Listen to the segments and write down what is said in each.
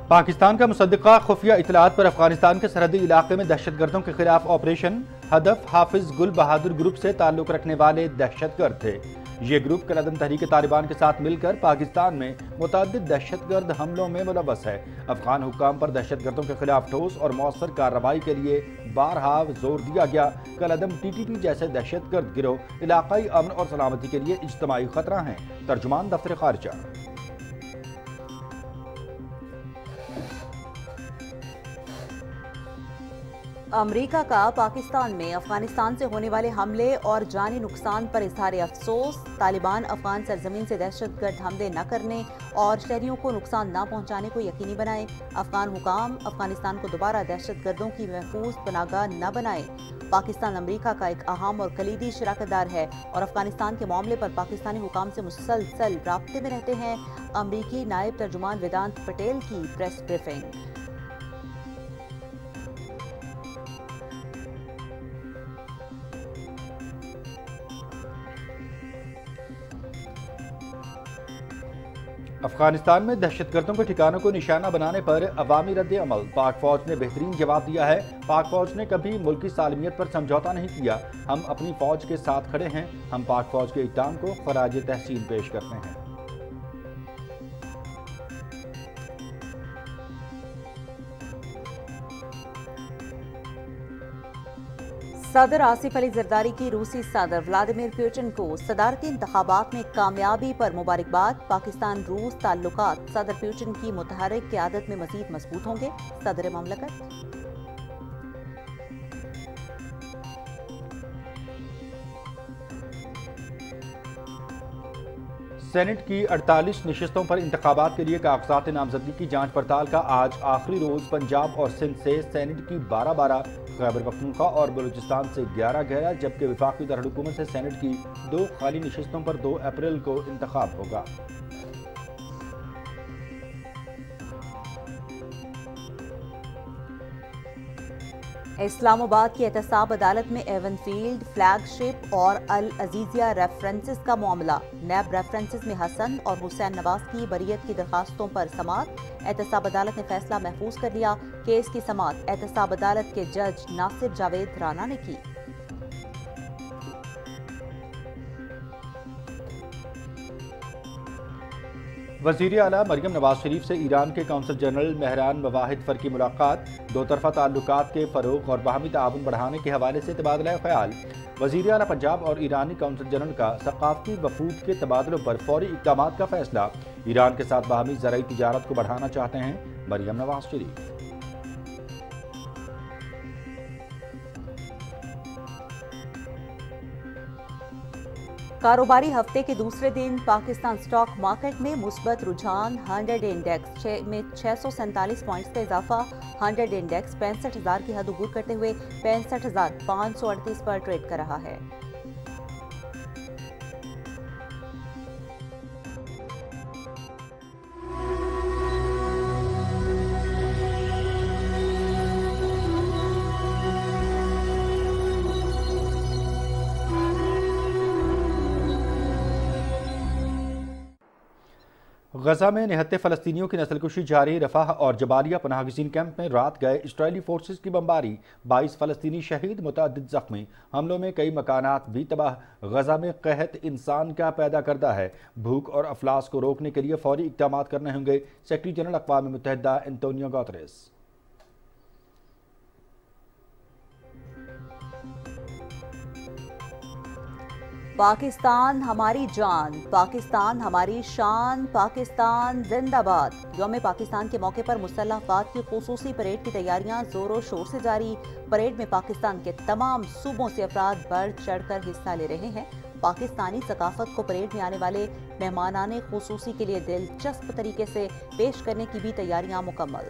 پاکستان کا مصدقہ خفیہ اطلاعات پر افغانستان کے سرحدی علاقے میں دہشت گردوں کے خلاف آپریشن، ہدف حافظ گل بہادر گروپ سے تعلق رکھنے والے دہشت گرد تھے۔ یہ گروپ کالعدم تحریک طالبان کے ساتھ مل کر پاکستان میں متعدد دہشت گرد حملوں میں ملوث ہے۔ افغان حکام پر دہشت گردوں کے خلاف ٹھوس اور مؤثر کارروائی کے لیے بارہا زور دیا گیا۔ کالعدم ٹی ٹی پی جیسے دہشت گرد گروہ علاقائی امن اور سلامتی کے لیے اجتماعی خطرہ ہیں۔ ترجمان دفتر خارجہ۔ امریکہ کا پاکستان میں افغانستان سے ہونے والے حملے اور جانی نقصان پر اظہار افسوس۔ طالبان افغان سرزمین سے دہشت گرد حملے نہ کرنے اور شہریوں کو نقصان نہ پہنچانے کو یقینی بنائیں۔ افغان حکام افغانستان کو دوبارہ دہشت گردوں کی محفوظ پناہگاہ نہ بنائیں۔ پاکستان امریکہ کا ایک اہم اور کلیدی شراکت دار ہے اور افغانستان کے معاملے پر پاکستانی حکام سے مسلسل رابطے میں رہتے ہیں۔ امریکی نائب ترجمان ویدانت پٹیل کی پریس بریفنگ۔ افغانستان میں دہشت گردوں کے ٹھکانوں کو نشانہ بنانے پر عوامی رد عمل۔ پاک فوج نے بہترین جواب دیا ہے۔ پاک فوج نے کبھی ملکی سالمیت پر سمجھوتہ نہیں کیا۔ ہم اپنی فوج کے ساتھ کھڑے ہیں۔ ہم پاک فوج کے اقدام کو خراج تحسین پیش کرتے ہیں۔ صدر آصف علی زرداری کی روسی صدر ولادیمیر پوٹن کو صدارتی انتخابات میں کامیابی پر مبارکباد۔ پاکستان روس تعلقات صدر پوٹن کی متحرک قیادت میں مزید مضبوط ہوں گے۔ صدر مملکت۔ سینٹ کی 48 نشستوں پر انتخابات کے لیے کاغذات نامزدگی کی جانچ پڑتال کا آج آخری روز۔ پنجاب اور سندھ سے سینٹ کی 12 خیبر پختونخوا اور بلوچستان سے 11 جبکہ وفاقی دارالحکومت سے سینٹ کی 2 خالی نشستوں پر 2 اپریل کو انتخاب ہوگا۔ اسلام آباد کی احتساب عدالت میں ایون فیلڈ، فلیگ شپ اور العزیزیہ ریفرنسز کا معاملہ۔ نیب ریفرنسز میں حسن اور حسین نواز کی بریت کی درخواستوں پر سماعت۔ احتساب عدالت نے فیصلہ محفوظ کر لیا۔ کیس کی سماعت احتساب عدالت کے جج ناصر جاوید رانا نے کی۔ وزیر اعلیٰ مریم نواز شریف سے ایران کے کونسل جنرل مہران مواحد فر کی ملاقات۔ دو طرفہ تعلقات کے فروغ اور باہمی تعاون بڑھانے کے حوالے سے تبادلہ خیال۔ وزیر اعلیٰ پنجاب اور ایرانی کونسل جنرل کا ثقافتی وفود کے تبادلوں پر فوری اقدامات کا فیصلہ۔ ایران کے ساتھ باہمی زرعی تجارت کو بڑھانا چاہتے ہیں مریم نواز شریف۔ کاروباری ہفتے کے دوسرے دن پاکستان سٹاک مارکیٹ میں مثبت رجحان۔ 100 انڈیکس میں 647 پوائنٹس کا اضافہ۔ 100 انڈیکس 65,000 کی حد عبور کرتے ہوئے 65,538 پر ٹریڈ کر رہا ہے۔ غزہ میں نہتے فلسطینیوں کی نسل کشی جاری۔ رفح اور جبالیہ پناہ گزین کیمپ میں رات گئے اسرائیلی فورسز کی بمباری، 22 فلسطینی شہید، متعدد زخمی۔ حملوں میں کئی مکانات بھی تباہ۔ غزہ میں قحط انسان کا پیدا کردہ ہے۔ بھوک اور افلاس کو روکنے کے لیے فوری اقدامات کرنے ہوں گے، سیکرٹری جنرل اقوام متحدہ انتونیو گوتریس۔ پاکستان ہماری جان، پاکستان ہماری شان، پاکستان زندہ باد۔ یوم پاکستان کے موقع پر مسلح افواج کی خصوصی پریڈ کی تیاریاں زور و شور سے جاری۔ پریڈ میں پاکستان کے تمام صوبوں سے افراد بڑھ چڑھ کر حصہ لے رہے ہیں۔ پاکستانی ثقافت کو پریڈ میں آنے والے مہمانان خصوصی کے لیے دلچسپ طریقے سے پیش کرنے کی بھی تیاریاں مکمل۔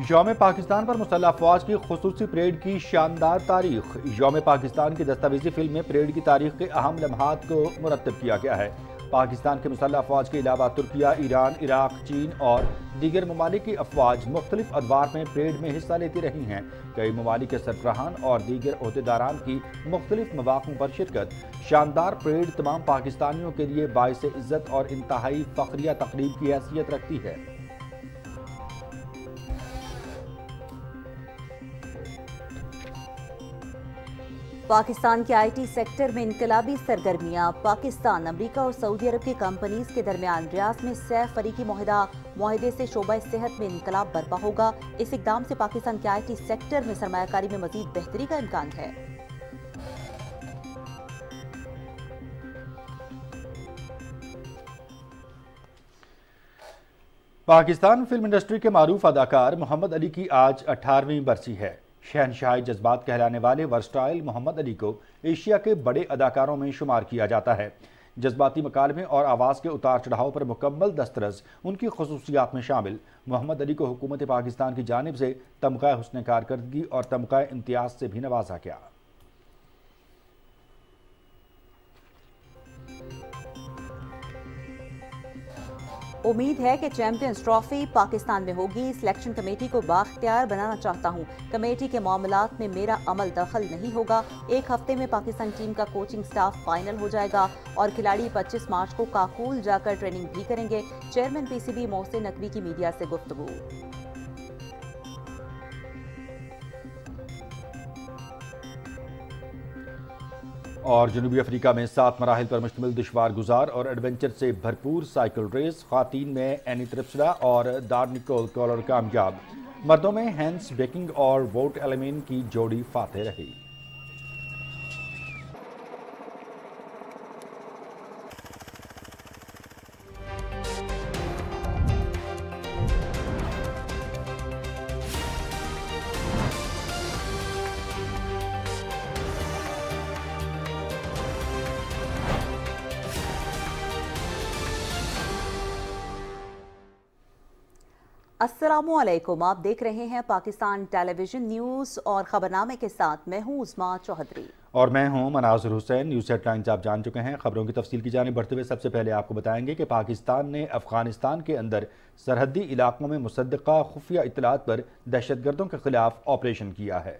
یوم پاکستان پر مسلح افواج کی خصوصی پریڈ کی شاندار تاریخ۔ یوم پاکستان کی دستاویزی فلم میں پریڈ کی تاریخ کے اہم لمحات کو مرتب کیا گیا ہے۔ پاکستان کے مسلح افواج کے علاوہ ترکیہ، ایران، عراق، چین اور دیگر ممالک کی افواج مختلف ادوار میں پریڈ میں حصہ لیتی رہی ہیں۔ کئی ممالک کے سربراہان اور دیگر عہدیداران کی مختلف مواقع پر شرکت۔ شاندار پریڈ تمام پاکستانیوں کے لیے باعث عزت اور انتہائی فخریہ تقریب کی حیثیت رکھتی ہے۔ پاکستان کے آئی ٹی سیکٹر میں انقلابی سرگرمیاں۔ پاکستان، امریکہ اور سعودی عرب کی کمپنیز کے درمیان ریاض میں سہ فریقی معاہدے سے شعبہ صحت میں انقلاب برپا ہوگا۔ اس اقدام سے پاکستان کے آئی ٹی سیکٹر میں سرمایہ کاری میں مزید بہتری کا امکان ہے۔ پاکستان فلم انڈسٹری کے معروف اداکار محمد علی کی آج 18ویں برسی ہے۔ شہنشاہی جذبات کہلانے والے ورسٹائل محمد علی کو ایشیا کے بڑے اداکاروں میں شمار کیا جاتا ہے۔ جذباتی مکالمے اور آواز کے اتار چڑھاؤ پر مکمل دسترس ان کی خصوصیات میں شامل۔ محمد علی کو حکومت پاکستان کی جانب سے تمغہ حسن کارکردگی اور تمغہ امتیاز سے بھی نوازا گیا۔ امید ہے کہ چیمپئنز ٹرافی پاکستان میں ہوگی۔ سلیکشن کمیٹی کو بااختیار بنانا چاہتا ہوں۔ کمیٹی کے معاملات میں میرا عمل دخل نہیں ہوگا۔ ایک ہفتے میں پاکستان ٹیم کا کوچنگ سٹاف فائنل ہو جائے گا اور کھلاڑی 25 مارچ کو کاکول جا کر ٹریننگ بھی کریں گے۔ Chairman P C B Mohsin Naqvi کی میڈیا سے گفتگو۔ اور جنوبی افریقہ میں 7 مراحل پر مشتمل دشوار گزار اور ایڈونچر سے بھرپور سائیکل ریس۔ خواتین میں اینی ترپسڈا اور دارنیکول کولر کامیاب۔ مردوں میں ہینس بیکنگ اور ووٹ ایلیمین کی جوڑی فاتح رہی۔ السلام علیکم، آپ دیکھ رہے ہیں پاکستان ٹیلی ویژن نیوز اور خبرنامے کے ساتھ میں ہوں عظمیٰ چوہدری اور میں ہوں مناظر حسین۔ نیوز ہیڈ لائنز آپ جان چکے ہیں۔ خبروں کی تفصیل کی جانب بڑھتے ہوئے سب سے پہلے آپ کو بتائیں گے کہ پاکستان نے افغانستان کے اندر سرحدی علاقوں میں مصدقہ خفیہ اطلاعات پر دہشت گردوں کے خلاف آپریشن کیا ہے۔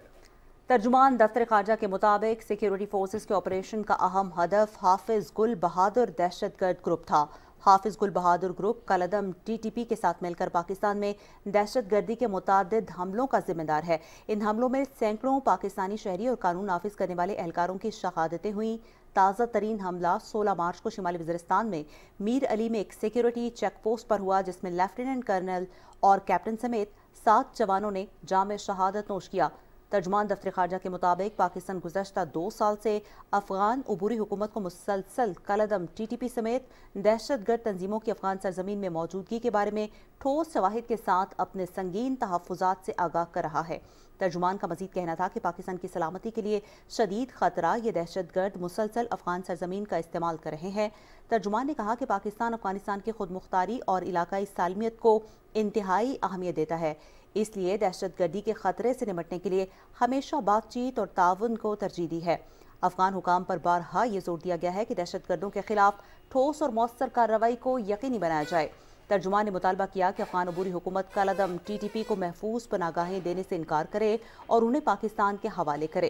ترجمان دفتر خارجہ کے مطابق سیکیورٹی فورسز کے آپریشن کا اہم ہدف حافظ گل بہادر دہشت گرد گروپ تھا۔ حافظ گل بہادر گروپ کالعدم ٹی ٹی پی کے ساتھ مل کر پاکستان میں دہشت گردی کے متعدد حملوں کا ذمہ دار ہے۔ ان حملوں میں سینکڑوں پاکستانی شہری اور قانون نافذ کرنے والے اہلکاروں کی شہادتیں ہوئیں۔ تازہ ترین حملہ 16 مارچ کو شمالی وزیرستان میں میر علی میں ایک سیکیورٹی چیک پوسٹ پر ہوا، جس میں لیفٹیننٹ کرنل اور کیپٹن سمیت 7 جوانوں نے جام شہادت نوش کیا۔ ترجمان دفتر خارجہ کے مطابق پاکستان گزشتہ 2 سال سے افغان عبوری حکومت کو مسلسل کالعدم ٹی ٹی پی سمیت دہشت گرد تنظیموں کی افغان سرزمین میں موجودگی کے بارے میں ٹھوس شواہد کے ساتھ اپنے سنگین تحفظات سے آگاہ کر رہا ہے۔ ترجمان کا مزید کہنا تھا کہ پاکستان کی سلامتی کے لیے شدید خطرہ یہ دہشت گرد مسلسل افغان سرزمین کا استعمال کر رہے ہیں۔ ترجمان نے کہا کہ پاکستان افغانستان کی خود مختاری اور علاقائی سالمیت کو انتہائی اہمیت دیتا ہے، اس لیے دہشت گردی کے خطرے سے نمٹنے کے لیے ہمیشہ بات چیت اور تعاون کو ترجیح دی ہے۔ افغان حکام پر بارہا یہ زور دیا گیا ہے کہ دہشت گردوں کے خلاف ٹھوس اور مؤثر کارروائی کو یقینی بنایا جائے۔ ترجمان نے مطالبہ کیا کہ افغان عبوری حکومت کالعدم ٹی ٹی پی کو محفوظ پناہگاہیں دینے سے انکار کرے اور انہیں پاکستان کے حوالے کرے۔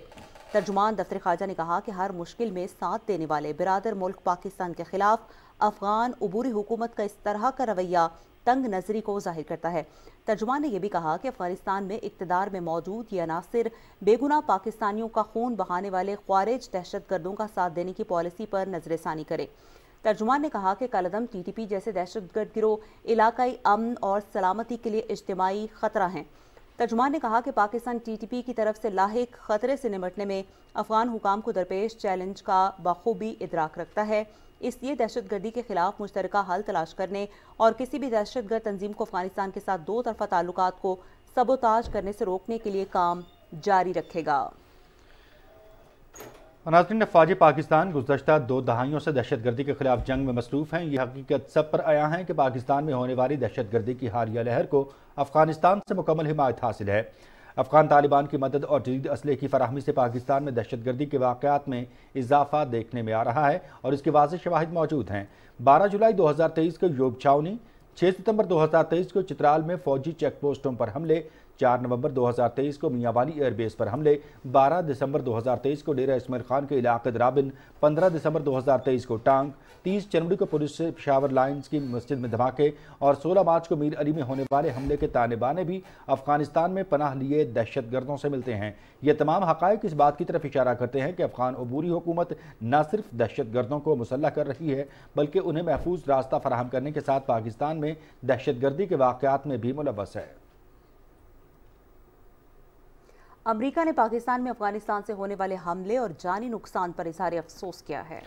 ترجمان دفتر خارجہ نے کہا کہ ہر مشکل میں ساتھ دینے والے برادر ملک پاکستان کے خلاف افغان عبوری حکومت کا اس طرح کا رویہ تنگ نظری کو ظاہر کرتا ہے۔ ترجمان نے یہ بھی کہا کہ افغانستان میں اقتدار میں موجود یہ عناصر بے گناہ پاکستانیوں کا خون بہانے والے خوارج دہشت گردوں کا ساتھ دینے کی پالیسی پر نظر ثانی کرے۔ ترجمان نے کہا کہ کالعدم ٹی ٹی پی جیسے دہشت گرد گروہ علاقائی امن اور سلامتی کے لیے اجتماعی خطرہ ہیں۔ ترجمان نے کہا کہ پاکستان ٹی ٹی پی کی طرف سے لاحق خطرے سے نمٹنے میں افغان حکام کو درپیش چیلنج کا بخوبی ادراک رکھتا ہے، اس لیے دہشت گردی کے خلاف مشترکہ حل تلاش کرنے اور کسی بھی دہشت گرد تنظیم کو افغانستان کے ساتھ 2 طرفہ تعلقات کو سبوتاژ کرنے سے روکنے کے لیے کام جاری رکھے گا۔ ناظرین، افواج پاکستان گزشتہ 2 دہائیوں سے دہشت گردی کے خلاف جنگ میں مصروف ہیں۔ یہ حقیقت سب پر عیاں ہے کہ پاکستان میں ہونے والی دہشت گردی کی حالیہ لہر کو افغانستان سے مکمل حمایت حاصل ہے۔ افغان طالبان کی مدد اور جدید اسلحے کی فراہمی سے پاکستان میں دہشت گردی کے واقعات میں اضافہ دیکھنے میں آ رہا ہے اور اس کے واضح شواہد موجود ہیں۔ 12 جولائی 2023 کو یوب چھاونی، 6 ستمبر 2023 کو چترال میں فوجی چیک پوسٹوں پر حملے، 4 نومبر 2023 کو میاں والی ایئر بیس پر حملے، 12 دسمبر 2023 کو ڈیرہ اسماعیل خان کے علاقے درابن، 15 دسمبر 2023 کو ٹانگ، 30 جنوری کو پولیس سے پشاور لائنز کی مسجد میں دھماکے اور 16 مارچ کو میر علی میں ہونے والے حملے کے تانے بانے بھی افغانستان میں پناہ لیے دہشت گردوں سے ملتے ہیں۔ یہ تمام حقائق اس بات کی طرف اشارہ کرتے ہیں کہ افغان عبوری حکومت نہ صرف دہشت گردوں کو مسلح کر رہی ہے بلکہ انہیں محفوظ راستہ فراہم کرنے کے ساتھ پاکستان میں دہشت گردی کے واقعات میں بھی ملوث ہے۔ امریکہ نے پاکستان میں افغانستان سے ہونے والے حملے اور جانی نقصان پر اظہار افسوس کیا ہے۔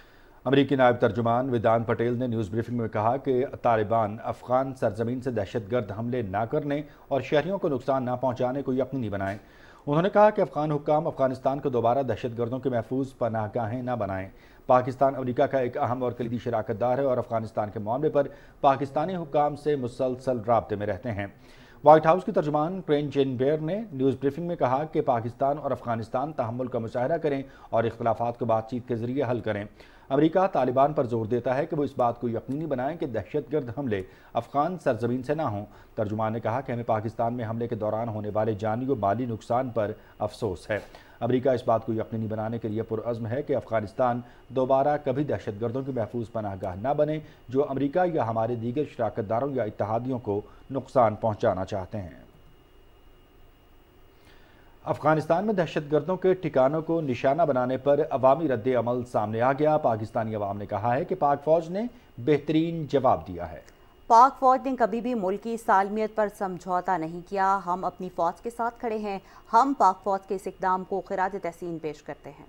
امریکی نائب ترجمان ویدان پٹیل نے نیوز بریفنگ میں کہا کہ طالبان افغان سرزمین سے دہشت گرد حملے نہ کرنے اور شہریوں کو نقصان نہ پہنچانے کو یقینی بنائیں۔ انہوں نے کہا کہ افغان حکام افغانستان کو دوبارہ دہشت گردوں کے محفوظ پناہ گاہیں نہ بنائیں۔ پاکستان امریکہ کا ایک اہم اور کلیدی شراکت دار ہے اور افغانستان کے معاملے پر پاکستانی حکام سے مسلسل رابطے میں رہتے ہیں۔ وائٹ ہاؤس کی ترجمان کرین جین بیئر نے نیوز بریفنگ میں کہا کہ پاکستان اور افغانستان تحمل کا مظاہرہ کریں اور اختلافات کو بات چیت کے ذریعے حل کریں۔ امریکہ طالبان پر زور دیتا ہے کہ وہ اس بات کو یقینی بنائیں کہ دہشت گرد حملے افغان سرزمین سے نہ ہوں۔ ترجمان نے کہا کہ ہمیں پاکستان میں حملے کے دوران ہونے والے جانی و مالی نقصان پر افسوس ہے۔ امریکہ اس بات کو یقینی بنانے کے لیے پرعزم ہے کہ افغانستان دوبارہ کبھی دہشت گردوں کی محفوظ پناہ گاہ نہ بنے جو امریکہ یا ہمارے دیگر شراکت داروں یا اتحادیوں کو نقصان پہنچانا چاہتے ہیں۔ افغانستان میں دہشت گردوں کے ٹھکانوں کو نشانہ بنانے پر عوامی رد عمل سامنے آ گیا۔ پاکستانی عوام نے کہا ہے کہ پاک فوج نے بہترین جواب دیا ہے۔ پاک فوج نے کبھی بھی ملکی سالمیت پر سمجھوتا نہیں کیا۔ ہم اپنی فوج کے ساتھ کھڑے ہیں۔ ہم پاک فوج کے اس اقدام کو خراج تحسین پیش کرتے ہیں۔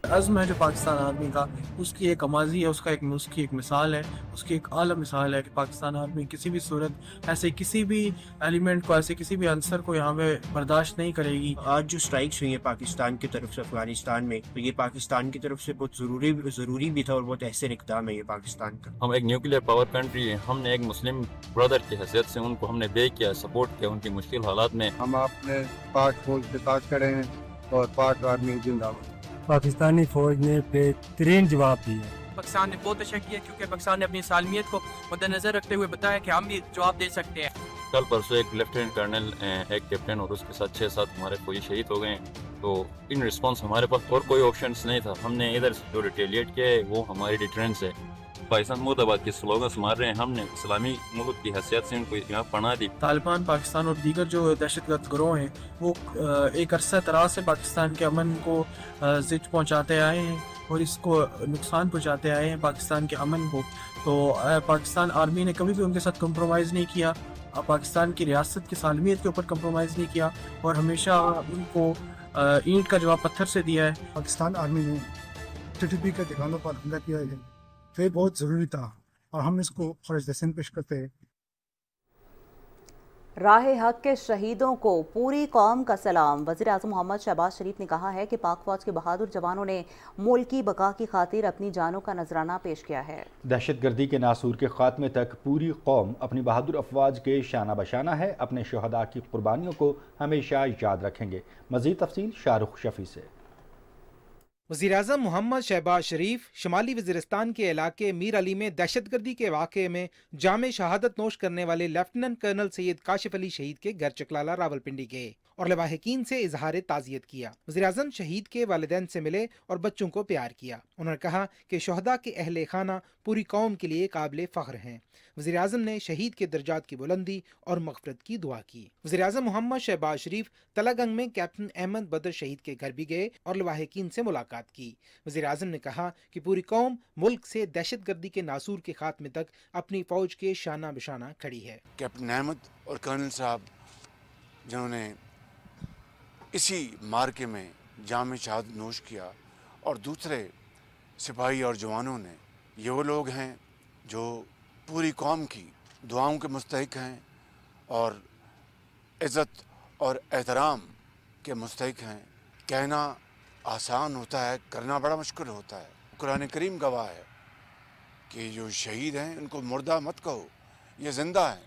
عزم ہے جو پاکستان آرمی کا، اس کی ایک اماضی ہے، اس کی ایک مثال ہے، اس کی ایک اعلیٰ مثال ہے کہ پاکستان آرمی کسی بھی صورت ایسے کسی بھی ایلیمنٹ کو، ایسے کسی بھی عنصر کو یہاں پہ برداشت نہیں کرے گی۔ آج جو سٹرائکس ہوئی ہیں پاکستان کی طرف سے افغانستان میں، تو یہ پاکستان کی طرف سے بہت ضروری بھی تھا اور بہت احسن اقدام ہے یہ پاکستان کا۔ ہم ایک نیوکلیئر پاور کنٹری ہیں، ہم نے ایک مسلم برادر کی حیثیت سے ان کو ہم نے بے کیا، سپورٹ کیا ان کی مشکل حالات میں۔ ہم اپنے پاک فوج کے ساتھ کھڑے ہیں اور پاک آرمی زندہ باد۔ پاکستانی فوج نے بہترین جواب دیا۔ پاکستان نے بہت اچھا کیا کیونکہ پاکستان نے اپنی سالمیت کو مد نظر رکھتے ہوئے بتایا کہ ہم بھی جواب دے سکتے ہیں۔ کل پرسوں ایک لیفٹیننٹ کرنل، ایک کیپٹن اور اس کے ساتھ 6-7 ہمارے فوجی شہید ہو گئے ہیں، تو ان رسپانس ہمارے پاس اور کوئی آپشنس نہیں تھا۔ ہم نے ادھر جو ریٹیلیٹ کیا ہے وہ ہماری ڈیٹرنس ہے۔ پاکستان مرد آباد کے سلوگنس مار رہے ہیں، ہم نے اسلامی ملک کی حیثیت سے ان کو یہاں پناہ دی۔ طالبان، پاکستان اور دیگر جو دہشت گرد گروہ ہیں وہ ایک عرصہ دراز سے پاکستان کے امن کو زج پہنچاتے آئے ہیں اور اس کو نقصان پہنچاتے آئے ہیں پاکستان کے امن کو۔ تو پاکستان آرمی نے کبھی بھی ان کے ساتھ کمپرومائز نہیں کیا، پاکستان کی ریاست کی سالمیت کے اوپر کمپرومائز نہیں کیا اور ہمیشہ ان کو اینٹ کا جواب پتھر سے دیا ہے۔ پاکستان آرمی نے TTP کے ٹھکانوں پر حملہ کیا ہے، تو یہ بہت ضروری تھا اور ہم اس کو خراج تحسین پیش کرتے ہیں۔ راہ حق کے شہیدوں کو پوری قوم کا سلام۔ وزیر اعظم محمد شہباز شریف نے کہا ہے کہ پاک فوج کے بہادر جوانوں نے ملک کی بقا کی خاطر اپنی جانوں کا نذرانہ پیش کیا ہے۔ دہشت گردی کے ناسور کے خاتمے تک پوری قوم اپنی بہادر افواج کے شانہ بشانہ ہے، اپنے شہداء کی قربانیوں کو ہمیشہ یاد رکھیں گے۔ مزید تفصیل شاہ رخ شفیع سے۔ وزیراعظم محمد شہباز شریف شمالی وزیرستان کے علاقے میر علی میں دہشت گردی کے واقعے میں جام شہادت نوش کرنے والے لیفٹیننٹ کرنل سید کاشف علی شہید کے گھر چکلالہ راولپنڈی گئے اور لواحقین سے اظہار تعزیت کیا۔ وزیراعظم شہید کے والدین سے ملے اور بچوں کو پیار کیا۔ انہوں نے کہا کہ شہداء کے اہل خانہ پوری قوم کے لیے قابل فخر ہیں۔ وزیراعظم نے شہید کے درجات کی بلندی اور مغفرت کی دعا کی۔ وزیراعظم محمد شہباز شریف تلہ گنگ میں کیپٹن احمد بدر شہید کے گھر بھی گئے اور لواحقین سے ملاقات کی۔ وزیراعظم نے کہا کہ پوری قوم ملک سے دہشت گردی کے ناسور کے خاتمے تک اپنی فوج کے شانہ بشانہ کھڑی ہے۔ کیپٹن احمد اور کرنل صاحب جنہوں نے اسی مارکے میں جام شہادت نوش کیا اور دوسرے سپاہی اور جوانوں نے، یہ وہ لوگ ہیں جو پوری قوم کی دعاؤں کے مستحق ہیں اور عزت اور احترام کے مستحق ہیں۔ کہنا آسان ہوتا ہے، کرنا بڑا مشکل ہوتا ہے۔ قرآن کریم گواہ ہے کہ جو شہید ہیں ان کو مردہ مت کہو، یہ زندہ ہیں۔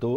2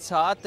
7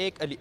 1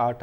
8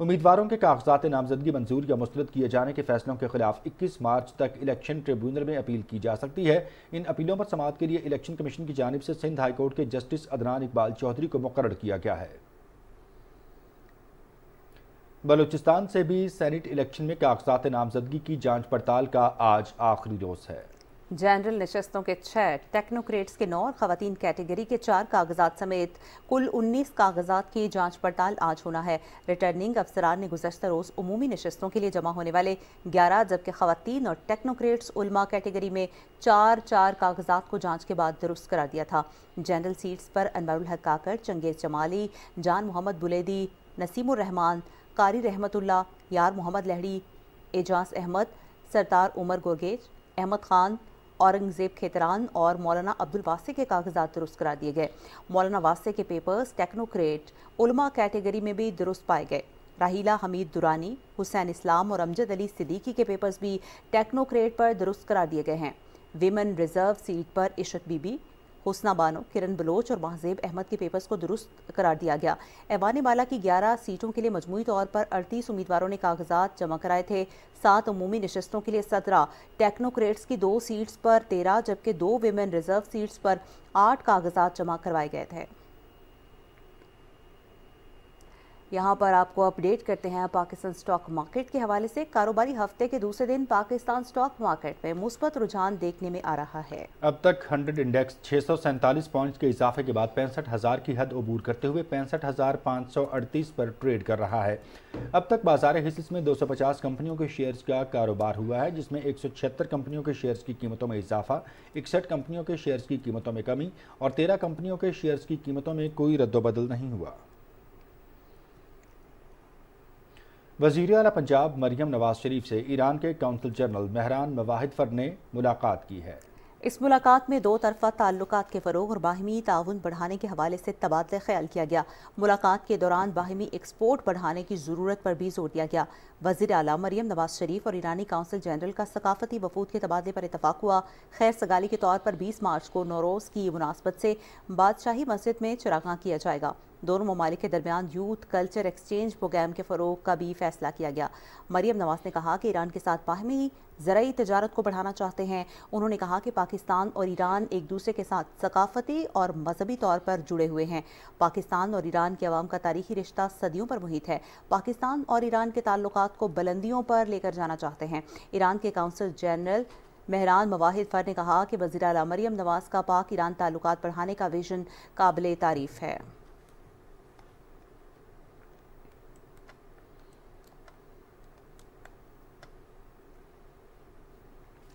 امیدواروں کے کاغذات نامزدگی منظور یا مسترد کیے جانے کے فیصلوں کے خلاف 21 مارچ تک الیکشن ٹریبیونل میں اپیل کی جا سکتی ہے۔ ان اپیلوں پر سماعت کے لیے الیکشن کمیشن کی جانب سے سندھ ہائی کورٹ کے جسٹس عدنان اقبال چودھری کو مقرر کیا گیا ہے۔ بلوچستان سے بھی سینٹ الیکشن میں کاغذات نامزدگی کی جانچ پڑتال کا آج آخری روز ہے۔ جنرل نشستوں کے 6 ٹیکنوکریٹس کے 9 اور خواتین کیٹیگری کے 4 کاغذات سمیت کل 19 کاغذات کی جانچ پڑتال آج ہونا ہے۔ ریٹرننگ افسران نے گزشتہ روز عمومی نشستوں کے لیے جمع ہونے والے 11 جبکہ خواتین اور ٹیکنوکریٹس علماء کیٹیگری میں 4 کاغذات کو جانچ کے بعد درست قرار دیا تھا۔ جنرل سیٹس پر انور الحق کاکڑ، چنگیز جمالی، جان محمد بلیدی، نسیم الرحمان، قاری رحمت اللہ، یار محمد لہڑی، اعجاز احمد، سرتار عمر گورگیج، احمد خان، اورنگزیب کھیتران اور مولانا عبدالواسع کے کاغذات درست قرار دیے گئے۔ مولانا واسع کے پیپرز ٹیکنوکریٹ علماء کیٹیگری میں بھی درست پائے گئے۔ راہیلہ حمید دورانی، حسین اسلام اور امجد علی صدیقی کے پیپرز بھی ٹیکنوکریٹ پر درست قرار دیے گئے ہیں۔ ویمن ریزرو سیٹ پر عشرت بی بی، حسنہ بانو، کرن بلوچ اور مہذیب احمد کے پیپرز کو درست قرار دیا گیا۔ ایوان بالا کی 11 سیٹوں کے لیے مجموعی طور پر 38 امیدواروں نے کاغذات جمع کرائے تھے۔ 7 عمومی نشستوں کے لیے 17، ٹیکنوکریٹس کی 2 سیٹس پر 13 جبکہ 2 ویمن ریزرو سیٹس پر 8 کاغذات جمع کروائے گئے تھے۔ یہاں پر آپ کو اپڈیٹ کرتے ہیں پاکستان سٹاک مارکیٹ کے حوالے سے۔ کاروباری ہفتے کے دوسرے دن پاکستان سٹاک مارکیٹ میں مثبت رجحان دیکھنے میں آ رہا ہے۔ اب تک 100 انڈیکس 647 پوائنٹس کے اضافے کے بعد 65,000 کی حد عبور کرتے ہوئے 65,538 پر ٹریڈ کر رہا ہے۔ اب تک بازار حصص میں 250 کمپنیوں کے شیئرز کا کاروبار ہوا ہے، جس میں 176 کمپنیوں کے شیئرز کی قیمتوں میں اضافہ، 61 کمپنیوں کے شیئرز کی قیمتوں میں کمی اور 13 کمپنیوں کے شیئرز کی قیمتوں میں کوئی رد و بدل نہیں ہوا۔ وزیر اعلیٰ پنجاب مریم نواز شریف سے ایران کے کونسل جنرل مہران مواہد نے ملاقات کی ہے۔ اس ملاقات میں 2 طرفہ تعلقات کے فروغ اور باہمی تعاون بڑھانے کے حوالے سے تبادلہ خیال کیا گیا۔ ملاقات کے دوران باہمی ایکسپورٹ بڑھانے کی ضرورت پر بھی زور دیا گیا۔ وزیر اعلیٰ مریم نواز شریف اور ایرانی کونسل جنرل کا ثقافتی وفود کے تبادلے پر اتفاق ہوا۔ خیر سگالی کے طور پر 20 مارچ کو نوروز کی مناسبت سے بادشاہی مسجد میں چراغاں کیا جائے گا۔ دونوں ممالک کے درمیان یوتھ کلچر ایکسچینج پروگرام کے فروغ کا بھی فیصلہ کیا گیا۔ مریم نواز نے کہا کہ ایران کے ساتھ باہمی زرعی تجارت کو بڑھانا چاہتے ہیں۔ انہوں نے کہا کہ پاکستان اور ایران ایک دوسرے کے ساتھ ثقافتی اور مذہبی طور پر جڑے ہوئے ہیں۔ پاکستان اور ایران کے عوام کا تاریخی رشتہ صدیوں پر محیط ہے۔ پاکستان اور ایران کے تعلقات کو بلندیوں پر لے کر جانا چاہتے ہیں۔ ایران کے کونسل جنرل مہران مواہد نے کہا کہ وزیر اعلیٰ مریم نواز کا پاک ایران تعلقات بڑھانے کا ویژن قابل تعریف ہے۔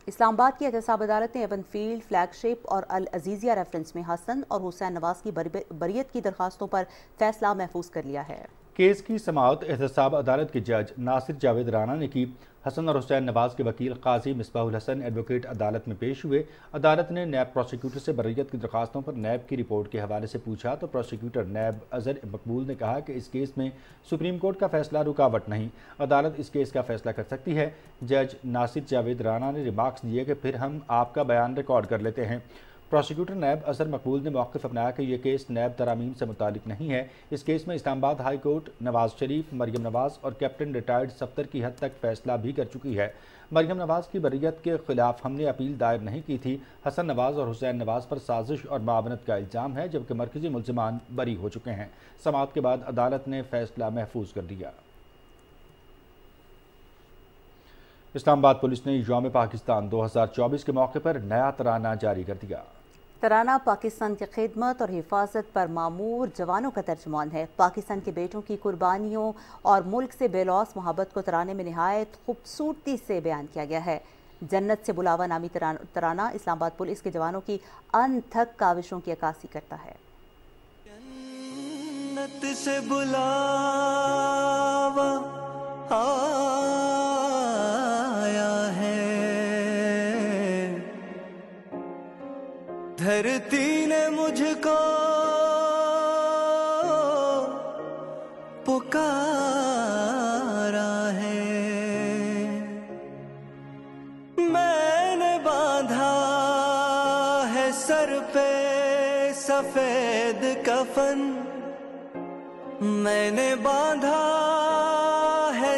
اسلام آباد کی احتساب عدالت نے ایون فیلڈ فلیگ شپ اور العزیزیہ ریفرنس میں حسن اور حسین نواز کی بریت کی درخواستوں پر فیصلہ محفوظ کر لیا ہے۔ کیس کی سماعت احتساب عدالت کے جج ناصر جاوید رانا نے کی۔ حسن اور حسین نواز کے وکیل قاضی مصباح الحسن ایڈوکیٹ عدالت میں پیش ہوئے۔ عدالت نے نیب پروسیکیوٹر سے بریت کی درخواستوں پر نیب کی رپورٹ کے حوالے سے پوچھا تو پروسیکیوٹر نیب اظہر مقبول نے کہا کہ اس کیس میں سپریم کورٹ کا فیصلہ رکاوٹ نہیں، عدالت اس کیس کا فیصلہ کر سکتی ہے۔ جج ناصر جاوید رانا نے ریمارکس دیے کہ پھر ہم آپ کا بیان ریکارڈ کر لیتے ہیں۔ پروسیکیوٹر نیب اظہر مقبول نے موقف اپنایا کہ یہ کیس نیب ترامیم سے متعلق نہیں ہے۔ اس کیس میں اسلام آباد ہائی کورٹ نواز شریف، مریم نواز اور کیپٹن ریٹائرڈ صفدر کی حد تک فیصلہ بھی کر چکی ہے۔ مریم نواز کی بریت کے خلاف ہم نے اپیل دائر نہیں کی تھی۔ حسن نواز اور حسین نواز پر سازش اور معاونت کا الزام ہے جبکہ مرکزی ملزمان بری ہو چکے ہیں۔ سماعت کے بعد عدالت نے فیصلہ محفوظ کر دیا۔ اسلام آباد پولیس نے یوم پاکستان 2024 کے موقع پر نیا ترانہ جاری کر دیا۔ ترانہ پاکستان کی خدمت اور حفاظت پر مامور جوانوں کا ترجمان ہے۔ پاکستان کے بیٹوں کی قربانیوں اور ملک سے بے لوث محبت کو ترانے میں نہایت خوبصورتی سے بیان کیا گیا ہے۔ جنت سے بلاوا نامی ترانہ اسلام آباد پولیس کے جوانوں کی انتھک کاوشوں کی عکاسی کرتا ہے۔ جنت سے بلاوا آیا ہے، دھرتی نے مجھ کو پکارا ہے، میں نے باندھا ہے سر پہ سفید کفن، میں نے باندھا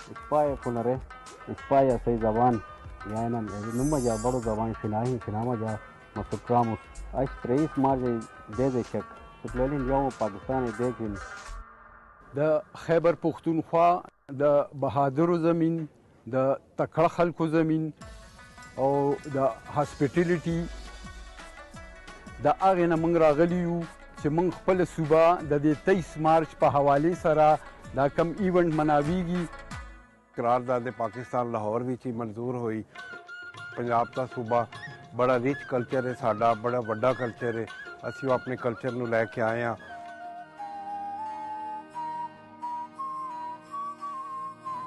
اسپای فنرے اسپای سی زبان یعنی نمبر جا بڑو زبان فناہی فنامہ جا مسکرامس اش 23 مارچ دے چک سپلین یوم پاکستان دیکھن د خیبر پختونخوا د بهادرو زمین د تکړه خلکو زمین او د هاسپټیلیټي د هغې نه موږ راغلي یو چې موږ خپله صوبه د دې 23 مارچ په حوالې سره دا کم ایونټ مناویږي قرارداد پاکستان لاہور ਵਿੱਚ ਹੀ ਮਨਜ਼ੂਰ ਹੋਈ। ਪੰਜਾਬ ਦਾ ਸੂਬਾ ਬੜਾ ਰਿਚ ਕਲਚਰ ਹੈ ਸਾਡਾ, ਬੜਾ ਵੱਡਾ ਕਲਚਰ ਹੈ, ਅਸੀਂ ਉਹ ਆਪਣੇ ਕਲਚਰ ਨੂੰ ਲੈ ਕੇ ਆਏ ਹਾਂ।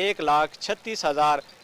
1,36,000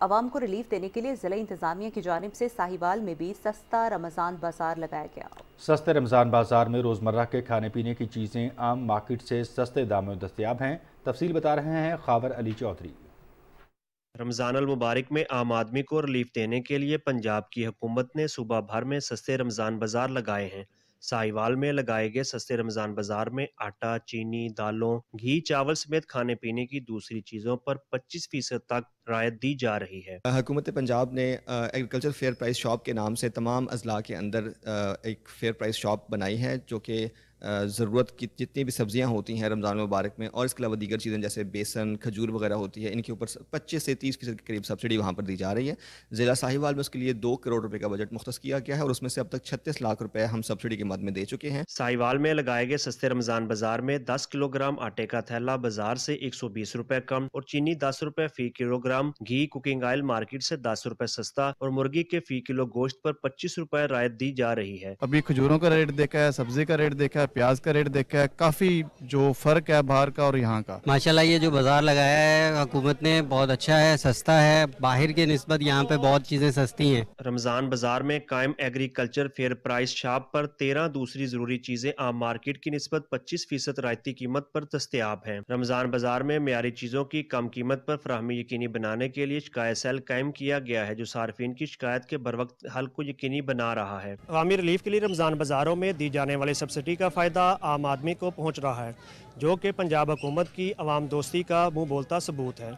عوام کو ریلیف دینے کے لیے ضلع انتظامیہ کی جانب سے ساہیوال میں بھی سستا رمضان بازار لگایا گیا۔ سستے رمضان بازار میں روزمرہ کے کھانے پینے کی چیزیں عام مارکیٹ سے سستے داموں میں دستیاب ہیں۔ تفصیل بتا رہے ہیں خاور علی چودھری۔ رمضان المبارک میں عام آدمی کو ریلیف دینے کے لیے پنجاب کی حکومت نے صوبہ بھر میں سستے رمضان بازار لگائے ہیں۔ ساہیوال میں لگائے گئے سستے رمضان بازار میں آٹا، چینی، دالوں، گھی، چاول سمیت کھانے پینے کی دوسری چیزوں پر 25% تک رعایت دی جا رہی ہے۔ حکومت پنجاب نے ایگریکلچر فیئر پرائس شاپ کے نام سے تمام اضلاع کے اندر ایک فیئر پرائس شاپ بنائی ہے، جو کہ ضرورت کی جتنی بھی سبزیاں ہوتی ہیں رمضان مبارک میں اور اس کے علاوہ دیگر چیزیں جیسے بیسن، کھجور وغیرہ ہوتی ہے، ان کے اوپر 25 سے 30% کے قریب سبسڈی وہاں پر دی جا رہی ہے۔ ضلع ساہیوال میں اس کے لیے 2 کروڑ روپے کا بجٹ مختص کیا گیا ہے اور اس میں سے اب تک 36 لاکھ روپے ہم سبسڈی کے مد میں دے چکے ہیں۔ ساہیوال میں لگائے گئے سستے رمضان بازار میں 10 کلو گرام آٹے کا تھیلا بازار سے 120 روپے کم اور چینی 10 روپے فی کلو گرام، گھی، کوکنگ آئل مارکیٹ سے 10 روپے سستا اور مرغی کے فی کلو گوشت پر 25 روپے رعایت دی جا رہی ہے۔ ابھی کھجوروں کا ریٹ دیکھا ہے، سبزی کا ریٹ دیکھا ہے، پیاز کا ریٹ دیکھا ہے، کافی جو فرق ہے باہر کا اور یہاں کا۔ ماشاءاللہ یہ جو بازار لگایا ہے حکومت نے بہت اچھا ہے، سستا ہے، باہر کے نسبت یہاں پہ بہت چیزیں سستی ہیں۔ رمضان بازار میں قائم ایگریکلچر فیئر پرائس شاپ پر 13 دوسری ضروری چیزیں عام مارکیٹ کی نسبت 25% رعایتی قیمت پر دستیاب ہیں۔ رمضان بازار میں معیاری چیزوں کی کم قیمت پر فراہمی یقینی بنانے کے لیے شکایت سیل قائم کیا گیا ہے، جو صارفین کی شکایت کے بروقت حل کو یقینی بنا رہا ہے۔ عوامی ریلیف کے لیے رمضان بازاروں میں دی جانے والے سبسڈی کا فائدہ عام آدمی کو پہنچ رہا ہے، جو کہ پنجاب حکومت کی عوام دوستی کا منہ بولتا ثبوت ہے۔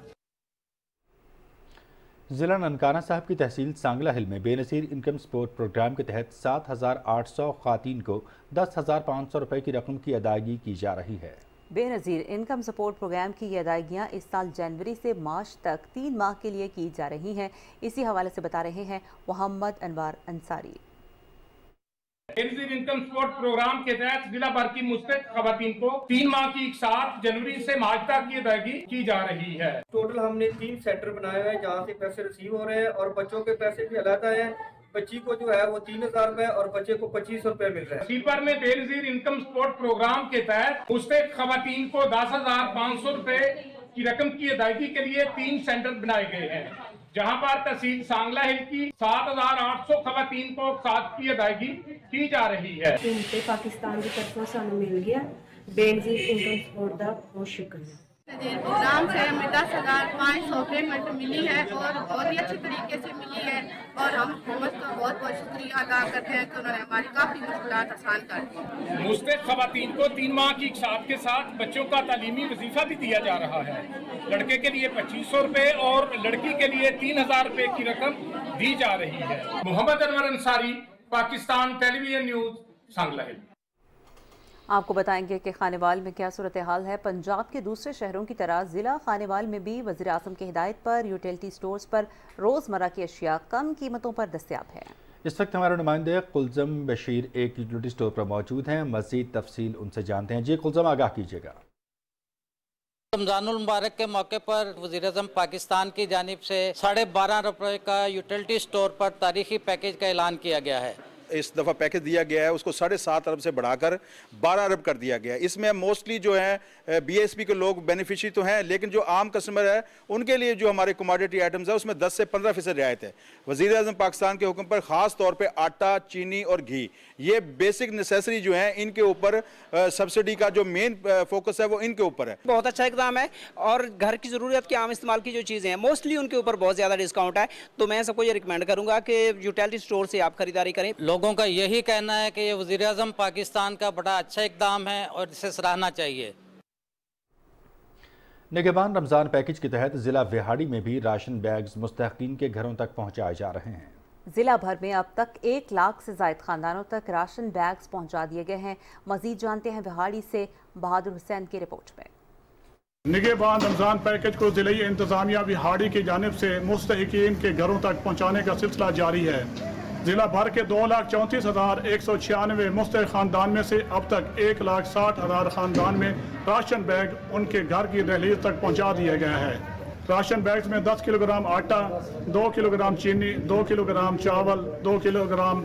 ضلع ننکانہ صاحب کی تحصیل سانگلہ ہل میں بے نظیر انکم سپورٹ پروگرام کے تحت 7,800 خواتین کو 10,500 روپے کی رقم کی ادائیگی کی جا رہی ہے۔ بے نظیر انکم سپورٹ پروگرام کی یہ ادائیگیاں اس سال جنوری سے مارچ تک 3 ماہ کے لیے کی جا رہی ہیں۔ اسی حوالے سے بتا رہے ہیں محمد انوار انصاری۔ بے نظیر انکم سپورٹ پروگرام کے تحت ضلع بھر کی مستحق خواتین کو 3 ماہ کی 7 جنوری سے مارچ تک کی ادائیگی کی جا رہی ہے۔ ٹوٹل ہم نے 3 سینٹر بنائے ہوئے ہیں جہاں سے پیسے ریسیو ہو رہے ہیں اور بچوں کے پیسے بھی علیحدہ ہیں۔ بچی کو جو ہے وہ 3,000 روپے اور بچے کو 2500 روپے مل رہے ہیں۔ سیپر میں بے نظیر انکم سپورٹ پروگرام کے تحت مستحق خواتین کو 10,500 روپے کی رقم کی ادائیگی کے لیے 3 سینٹر بنائے گئے ہیں، جہاں پر تحصیل سانگلہ ہل کی 7,800 خواتین کو 7 کی ادائیگی کی جا رہی ہے۔ پاکستان کی طرف سے ہمیں مل گیا بے نظیر انکم سپورٹ کا بہت شکریہ۔ پروگرام سے ہمیں 10,500 پیمنٹ ملی ہے اور بہت ہی اچھے طریقے سے ملی ہے اور ہم حکومت کا بہت بہت شکریہ ادا کرتے ہیں کہ انہوں نے ہماری کافی مشکلات آسان کر دی۔ مستحق خواتین کو 3 ماہ کی اقساط کے ساتھ بچوں کا تعلیمی وظیفہ بھی دیا جا رہا ہے۔ لڑکے کے لیے 2500 روپے اور لڑکی کے لیے 3,000 روپے کی رقم دی جا رہی ہے۔ محمد انور انصاری، پاکستان ٹیلی ویژن نیوز، سانگلہ ہل۔ آپ کو بتائیں گے کہ خانیوال میں کیا صورتحال ہے۔ پنجاب کے دوسرے شہروں کی طرح ضلع خانیوال میں بھی وزیر اعظم کی ہدایت پر یوٹیلٹی سٹورز پر روزمرہ کی اشیاء کم قیمتوں پر دستیاب ہے۔ اس وقت ہمارے نمائندے قلزم بشیر ایک یوٹیلٹی سٹور پر موجود ہیں، مزید تفصیل ان سے جانتے ہیں۔ جی قلزم، آگاہ کیجیے گا۔ رمضان المبارک کے موقع پر وزیر اعظم پاکستان کی جانب سے 12.5 روپے کا یوٹیلٹی سٹور پر تاریخی پیکیج کا اعلان کیا گیا ہے۔ اس دفعہ پیکیج دیا گیا ہے، اس کو 7.5 ارب سے بڑھا کر 12 ارب کر دیا گیا ہے۔ اس میں موسٹلی جو ہیں بی ایس پی کے لوگ بینیفیشری تو ہیں، لیکن جو عام کسٹمر ہے ان کے لیے جو ہمارے کموڈیٹی آئٹمز ہیں اس میں 10 سے 15% رعایت ہے۔ وزیر اعظم پاکستان کے حکم پر خاص طور پہ آٹا، چینی اور گھی، یہ بیسک نیسیسری جو ہیں ان کے اوپر سبسڈی کا جو مین فوکس ہے وہ ان کے اوپر ہے۔ بہت اچھا اقدام ہے اور گھر کی ضرورت کے عام استعمال کی جو چیزیں ہیں موسٹلی ان کے اوپر بہت زیادہ ڈسکاؤنٹ ہے، تو میں سب کو یہ ریکمینڈ کروں گا کہ یوٹیلٹی سٹور سے آپ خریداری کریں۔ لوگوں کا یہی کہنا ہے کہ یہ وزیر اعظم پاکستان کا بڑا اچھا اقدام ہے اور اسے سراہنا چاہیے۔ نگہبان رمضان پیکیج کے تحت ضلع وہاڑی میں بھی راشن بیگز مستحقین کے گھروں تک پہنچائے جا رہے ہیں۔ ضلع بھر میں اب تک 1 لاکھ سے زائد خاندانوں تک راشن بیگز پہنچا دیے گئے ہیں۔ مزید جانتے ہیں وہاڑی سے بہادر حسین کی رپورٹ میں۔ نگہبان رمضان پیکیج کو ضلعی انتظامیہ وہاڑی کی جانب سے مستحقین کے گھروں تک پہنچانے کا سلسلہ جاری ہے۔ ضلع بھر کے 2,34,196 مستحق خاندان میں سے اب تک 1,60,000 خاندان میں راشن بیگ ان کے گھر کی دہلیز تک پہنچا دیا گیا ہے۔ راشن بیگز میں 10 کلو گرام آٹا، 2 کلو گرام چینی، 2 کلو گرام چاول، 2 کلو گرام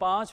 5